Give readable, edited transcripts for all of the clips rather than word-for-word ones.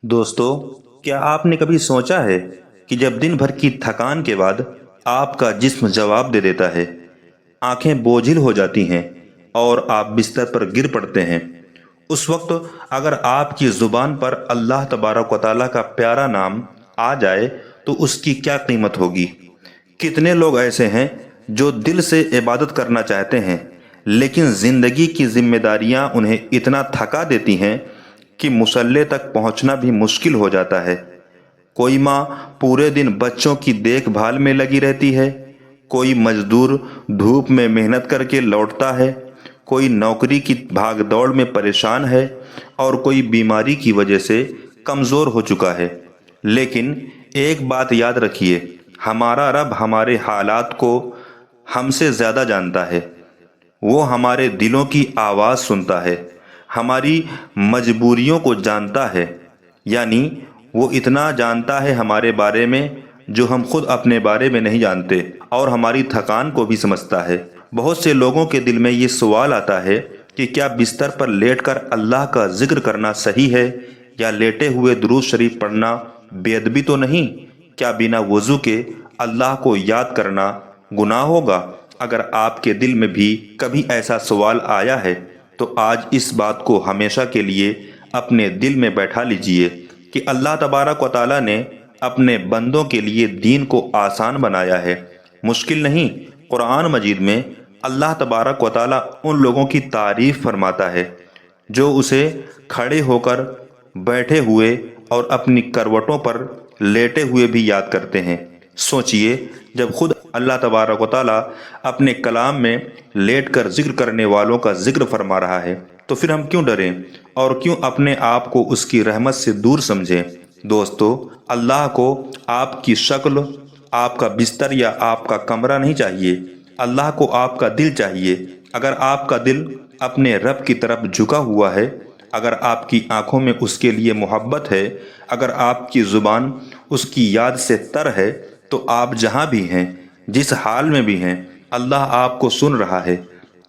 दोस्तों, क्या आपने कभी सोचा है कि जब दिन भर की थकान के बाद आपका जिस्म जवाब दे देता है, आंखें बोझिल हो जाती हैं और आप बिस्तर पर गिर पड़ते हैं। उस वक्त अगर आपकी ज़ुबान पर अल्लाह तबारक व तआला का प्यारा नाम आ जाए तो उसकी क्या कीमत होगी। कितने लोग ऐसे हैं जो दिल से इबादत करना चाहते हैं, लेकिन ज़िंदगी की जिम्मेदारियां उन्हें इतना थका देती हैं कि मुसल्ले तक पहुंचना भी मुश्किल हो जाता है। कोई माँ पूरे दिन बच्चों की देखभाल में लगी रहती है, कोई मजदूर धूप में मेहनत करके लौटता है, कोई नौकरी की भाग दौड़ में परेशान है और कोई बीमारी की वजह से कमज़ोर हो चुका है। लेकिन एक बात याद रखिए, हमारा रब हमारे हालात को हमसे ज़्यादा जानता है। वो हमारे दिलों की आवाज़ सुनता है, हमारी मजबूरियों को जानता है। यानी वो इतना जानता है हमारे बारे में जो हम खुद अपने बारे में नहीं जानते, और हमारी थकान को भी समझता है। बहुत से लोगों के दिल में ये सवाल आता है कि क्या बिस्तर पर लेटकर अल्लाह का जिक्र करना सही है, या लेटे हुए दुरूद शरीफ पढ़ना बेअदबी तो नहीं? क्या बिना वज़ू के अल्लाह को याद करना गुनाह होगा? अगर आपके दिल में भी कभी ऐसा सवाल आया है तो आज इस बात को हमेशा के लिए अपने दिल में बैठा लीजिए कि अल्लाह तबारक व तआला ने अपने बंदों के लिए दीन को आसान बनाया है, मुश्किल नहीं। कुरान मजीद में अल्लाह तबारक व तआला उन लोगों की तारीफ फरमाता है जो उसे खड़े होकर, बैठे हुए और अपनी करवटों पर लेटे हुए भी याद करते हैं। सोचिए, जब खुद अल्लाह तबारक व तआला अपने कलाम में लेटकर जिक्र करने वालों का जिक्र फरमा रहा है, तो फिर हम क्यों डरें और क्यों अपने आप को उसकी रहमत से दूर समझें। दोस्तों, अल्लाह को आपकी शक्ल, आपका बिस्तर या आपका कमरा नहीं चाहिए, अल्लाह को आपका दिल चाहिए। अगर आपका दिल अपने रब की तरफ झुका हुआ है, अगर आपकी आंखों में उसके लिए मोहब्बत है, अगर आपकी ज़ुबान उसकी याद से तर है, तो आप जहाँ भी हैं, जिस हाल में भी हैं, अल्लाह आपको सुन रहा है।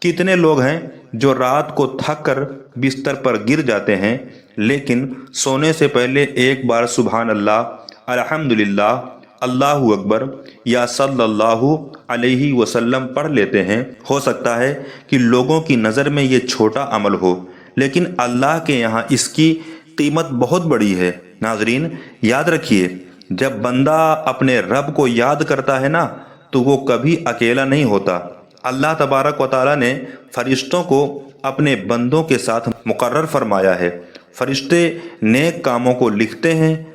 कितने लोग हैं जो रात को थक कर बिस्तर पर गिर जाते हैं, लेकिन सोने से पहले एक बार सुभान अल्लाह, अल्हम्दुलिल्लाह, अल्लाहु अकबर या सल्लल्लाहु अलैहि वसल्लम पढ़ लेते हैं। हो सकता है कि लोगों की नज़र में ये छोटा अमल हो, लेकिन अल्लाह के यहाँ इसकी कीमत बहुत बड़ी है। नाजरीन, याद रखिए, जब बंदा अपने रब को याद करता है ना, तो वो कभी अकेला नहीं होता। अल्लाह तबारक व तआला ने फरिश्तों को अपने बंदों के साथ मुकर्रर फरमाया है। फरिश्ते नेक कामों को लिखते हैं,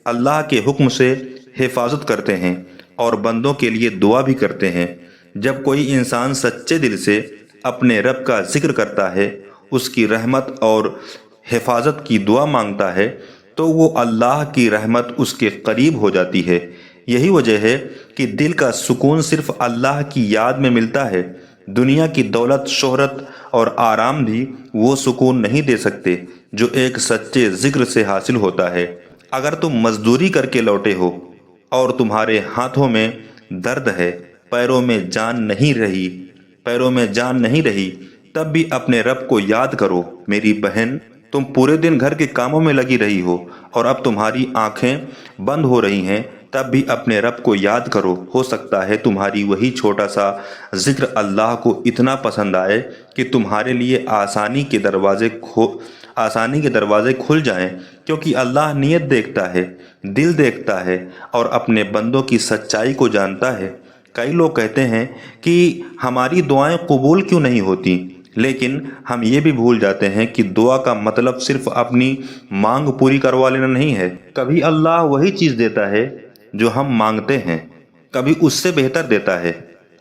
अल्लाह के हुक्म से हिफाजत करते हैं और बंदों के लिए दुआ भी करते हैं। जब कोई इंसान सच्चे दिल से अपने रब का जिक्र करता है, उसकी रहमत और हिफाजत की दुआ मांगता है, तो वो अल्लाह की रहमत उसके करीब हो जाती है। यही वजह है कि दिल का सुकून सिर्फ अल्लाह की याद में मिलता है। दुनिया की दौलत, शोहरत और आराम भी वो सुकून नहीं दे सकते जो एक सच्चे जिक्र से हासिल होता है। अगर तुम मजदूरी करके लौटे हो और तुम्हारे हाथों में दर्द है, पैरों में जान नहीं रही, तब भी अपने रब को याद करो। मेरी बहन, तुम पूरे दिन घर के कामों में लगी रही हो और अब तुम्हारी आंखें बंद हो रही हैं, तब भी अपने रब को याद करो। हो सकता है तुम्हारी वही छोटा सा जिक्र अल्लाह को इतना पसंद आए कि तुम्हारे लिए आसानी के दरवाजे खुल जाएं, क्योंकि अल्लाह नीयत देखता है, दिल देखता है और अपने बंदों की सच्चाई को जानता है। कई लोग कहते हैं कि हमारी दुआएं कबूल क्यों नहीं होती, लेकिन हम ये भी भूल जाते हैं कि दुआ का मतलब सिर्फ अपनी मांग पूरी करवा लेना नहीं है। कभी अल्लाह वही चीज़ देता है जो हम मांगते हैं, कभी उससे बेहतर देता है,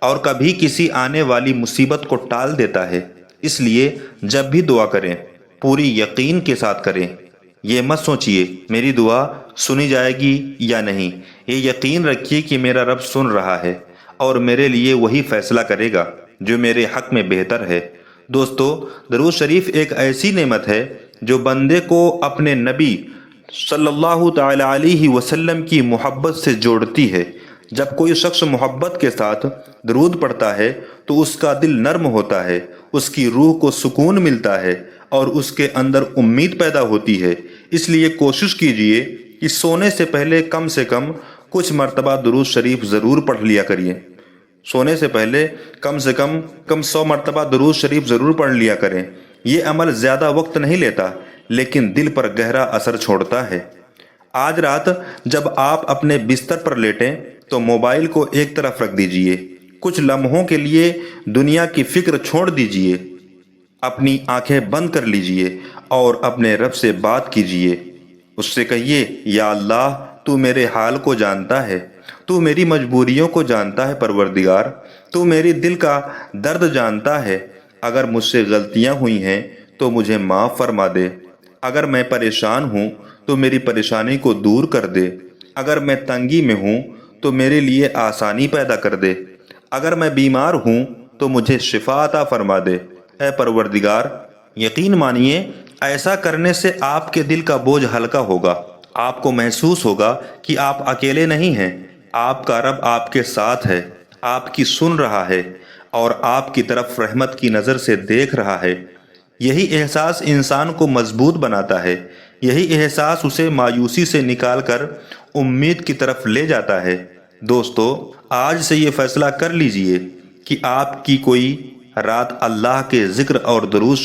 और कभी किसी आने वाली मुसीबत को टाल देता है। इसलिए जब भी दुआ करें, पूरी यकीन के साथ करें। ये मत सोचिए मेरी दुआ सुनी जाएगी या नहीं, ये यकीन रखिए कि मेरा रब सुन रहा है और मेरे लिए वही फैसला करेगा जो मेरे हक में बेहतर है। दोस्तों, दरूद शरीफ एक ऐसी नेमत है जो बंदे को अपने नबी सल्लल्लाहु ताला अलैहि वसल्लम की मोहब्बत से जोड़ती है। जब कोई शख्स मोहब्बत के साथ दरूद पढ़ता है तो उसका दिल नर्म होता है, उसकी रूह को सुकून मिलता है और उसके अंदर उम्मीद पैदा होती है। اس لیے کوشش کیجئے کہ سونے سے پہلے کم سے کم کچھ مرتبہ درود شریف ضرور پڑھ لیا کریے۔ سونے سے پہلے کم سے کم 100 مرتبہ درود شریف ضرور پڑھ لیا کریں۔ یہ عمل زیادہ وقت نہیں لیتا لیکن دل پر گہرا اثر چھوڑتا ہے۔ آج رات جب آپ اپنے بستر پر لیٹیں تو موبائل کو ایک طرف رکھ دیجئے، کچھ لمحوں کے لیے دنیا کی فکر چھوڑ دیجئے، اپنی آنکھیں بند کر لیجئے اور اپنے رب سے بات کیجئے۔ اس سے کہیے، یا اللہ تو میرے حال کو جانتا ہے، تو میری مجبوریوں کو جانتا ہے پروردگار، تو میری دل کا درد جانتا ہے۔ اگر مجھ سے غلطیاں ہوئی ہیں تو مجھے معاف فرما دے، اگر میں پریشان ہوں تو میری پریشانی کو دور کر دے، اگر میں تنگی میں ہوں تو میرے لیے آسانی پیدا کر دے، اگر میں بیمار ہوں تو مجھے شفا عطا فرما دے۔ اے پروردگار، یقین مانیے ایسا کرنے سے آپ کے دل کا بوجھ ہلکا ہوگا، آپ کو محسوس ہوگا کہ آپ اکیلے نہیں ہیں، آپ کا رب آپ کے ساتھ ہے، آپ کی سن رہا ہے اور آپ کی طرف رحمت کی نظر سے دیکھ رہا ہے۔ یہی احساس انسان کو مضبوط بناتا ہے، یہی احساس اسے مایوسی سے نکال کر امید کی طرف لے جاتا ہے۔ دوستو، آج سے یہ فیصلہ کر لیجئے کہ آپ کی کوئی رات اللہ کے ذکر اور درود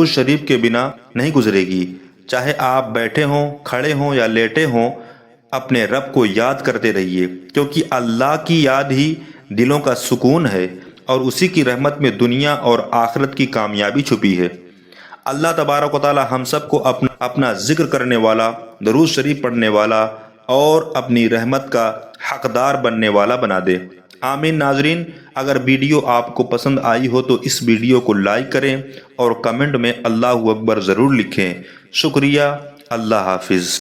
شریف کے بنا نہیں گزرے گی۔ چاہے آپ بیٹھے ہوں، کھڑے ہوں یا لیٹے ہوں، اپنے رب کو یاد کرتے رہیے، کیونکہ اللہ کی یاد ہی دلوں کا سکون ہے اور اسی کی رحمت میں دنیا اور آخرت کی کامیابی چھپی ہے۔ اللہ تبارک و تعالی ہم سب کو اپنا ذکر کرنے والا، درود شریف پڑھنے والا اور اپنی رحمت کا حقدار بننے والا بنا دے۔ آمین۔ ناظرین، اگر ویڈیو آپ کو پسند آئی ہو تو اس ویڈیو کو لائک کریں اور کمنٹ میں اللہ اکبر ضرور لکھیں۔ شکریہ۔ اللہ حافظ۔